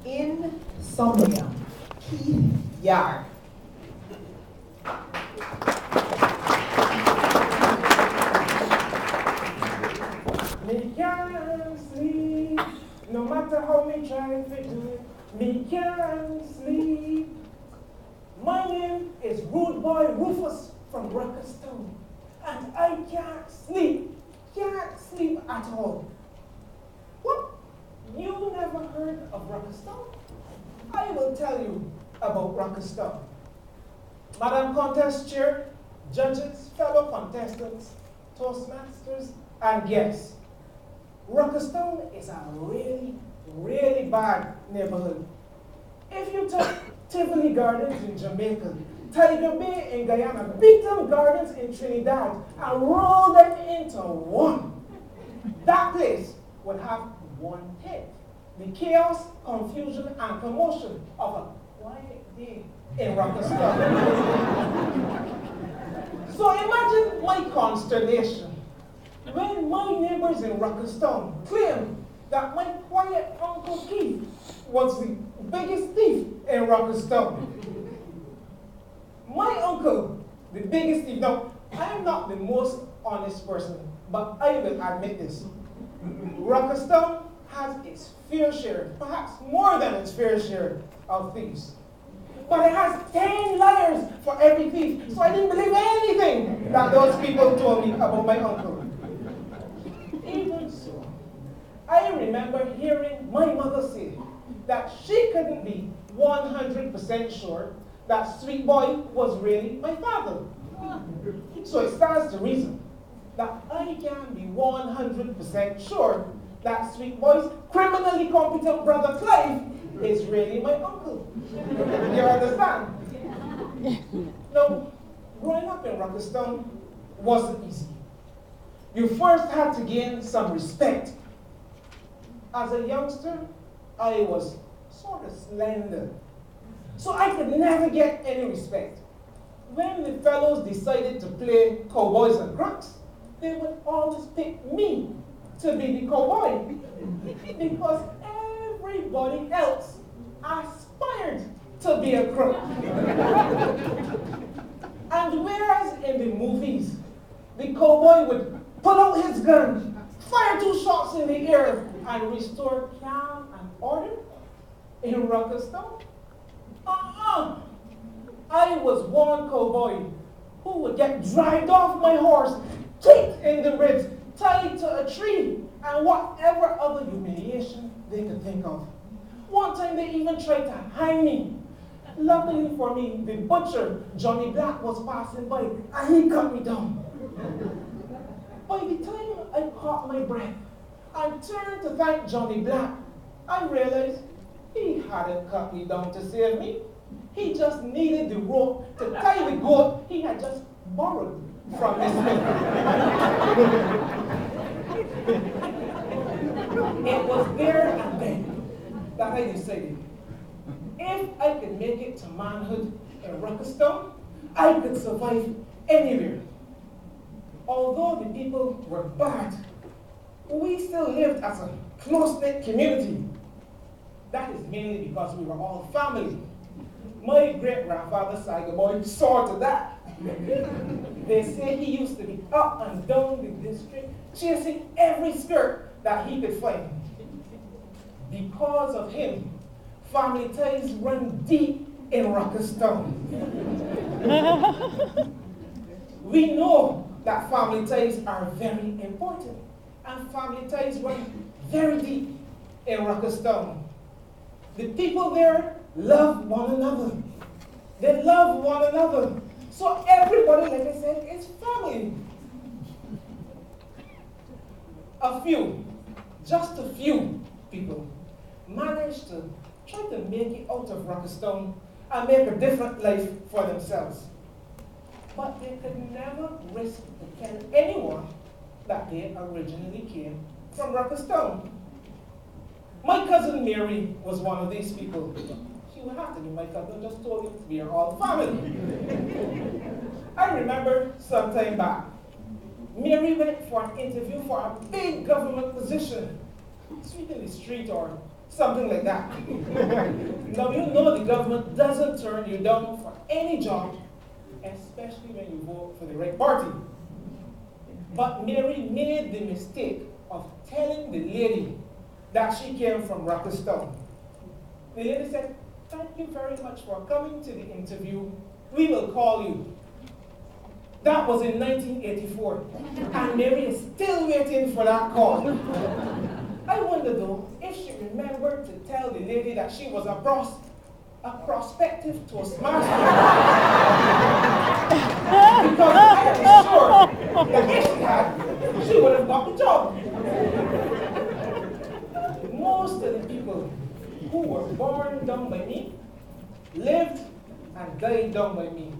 Insomnia, Keith Yard. Me can't sleep, no matter how me try to do it. Me can't sleep. My name is Rude Boy Rufus from Rockestone, and I can't sleep at all. What? You never heard of Rockestone? I will tell you about Rockestone. Madam Contest Chair, judges, fellow contestants, Toastmasters, and guests. Rockestone is a really, really bad neighborhood. If you take Tivoli Gardens in Jamaica, Tiger Bay in Guyana, VID00002 Gardens in Trinidad, and roll them into one, that place would have one head. The chaos, confusion, and commotion of a quiet day in Rockestone. So imagine my consternation when my neighbors in Rockestone claimed that my quiet Uncle Keith was the biggest thief in Rockestone. My uncle, the biggest thief. Now, I am not the most honest person, but I will admit this. Rockestone has its fair share, perhaps more than its fair share of thieves. But it has 10 liars for every thief, so I didn't believe anything that those people told me about my uncle. Even so, I remember hearing my mother say that she couldn't be 100% sure that Sweet Boy was really my father. So it stands to reason that I can be 100% sure that Sweet Boy's criminally competent brother Clive is really my uncle. You understand? Now, growing up in Rockestone wasn't easy. You first had to gain some respect. As a youngster, I was sort of slender, so I could never get any respect. When the fellows decided to play cowboys and crooks, they would always pick me to be the cowboy because everybody else aspired to be a crook. And whereas in the movies, the cowboy would pull out his gun, fire 2 shots in the air, and restore calm and order, in Rockestone, I was one cowboy who would get dragged off my horse, kicked in the ribs, tied to a tree, and whatever other humiliation they could think of. One time they even tried to hang me. Luckily for me, the butcher, Johnny Black, was passing by, and he cut me down. By the time I caught my breath and turned to thank Johnny Black, I realized he hadn't cut me down to save me. He just needed the rope to tie the goat he had just borrowed from his smith. It was there and then that I decided, if I could make it to manhood in Rockestone, I could survive anywhere. Although the people were bad, we still lived as a close-knit community. That is mainly because we were all family. My great-grandfather, Saiga Boy, saw to that. They say he used to be up and down the district, chasing every skirt that he could find. Because of him, family ties run deep in Rockestone. We know that family ties are very important, and family ties run very deep in Rockestone. The people there love one another. They love one another. So everybody, like I said, is family. A few, just a few people managed to try to make it out of Rockestone and make a different life for themselves. But they could never risk to tell anyone that they originally came from Rockestone. My cousin Mary was one of these people. She would have to be my cousin, just told you we are all family. I remember some time back, Mary went for an interview for a big government position, sweeping the street or Something like that. Now you know the government doesn't turn you down for any job, especially when you vote for the right party. But Mary made the mistake of telling the lady that she came from Rockstown. The lady said, "Thank you very much for coming to the interview. We will call you." That was in 1984, and Mary is still waiting for that call. I wonder though if she remembered to tell the lady that she was a prospective Toastmaster. Because I am sure that if she had, she would have got the job. Most of the people who were born down by me lived and died down by me.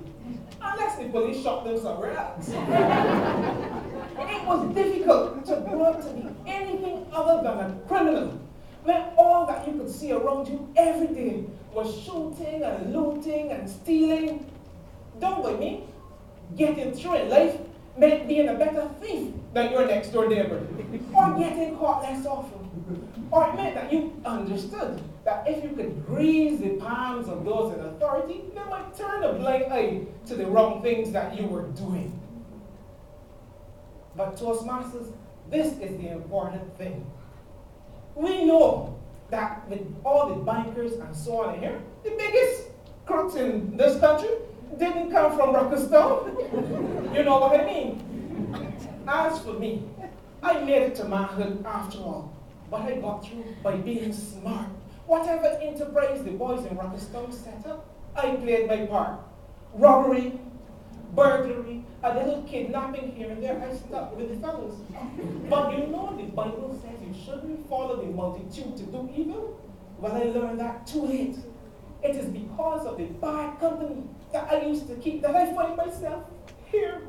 Unless the police shot them somewhere else. It was difficult to grow up to be anything other than a criminal, when all that you could see around you every day was shooting and looting and stealing. Don't by me, getting through in life meant being a better thief than your next door neighbor, or getting caught less often. Or it meant that you understood that if you could grease the palms of those in authority, they might turn a blind eye to the wrong things that you were doing. But Toastmasters, this is the important thing. We know that with all the bankers and so on in here, the biggest crooks in this country didn't come from Rockstown. You know what I mean? As for me, I made it to manhood after all. But I got through by being smart. Whatever enterprise the boys in Rockstown set up, I played my part. Robbery, burglary, a little kidnapping here and there, I stuck with the fellows. But you know the Bible says you shouldn't follow the multitude to do evil? Well, I learned that too late. It is because of the bad company that I used to keep that I find myself here.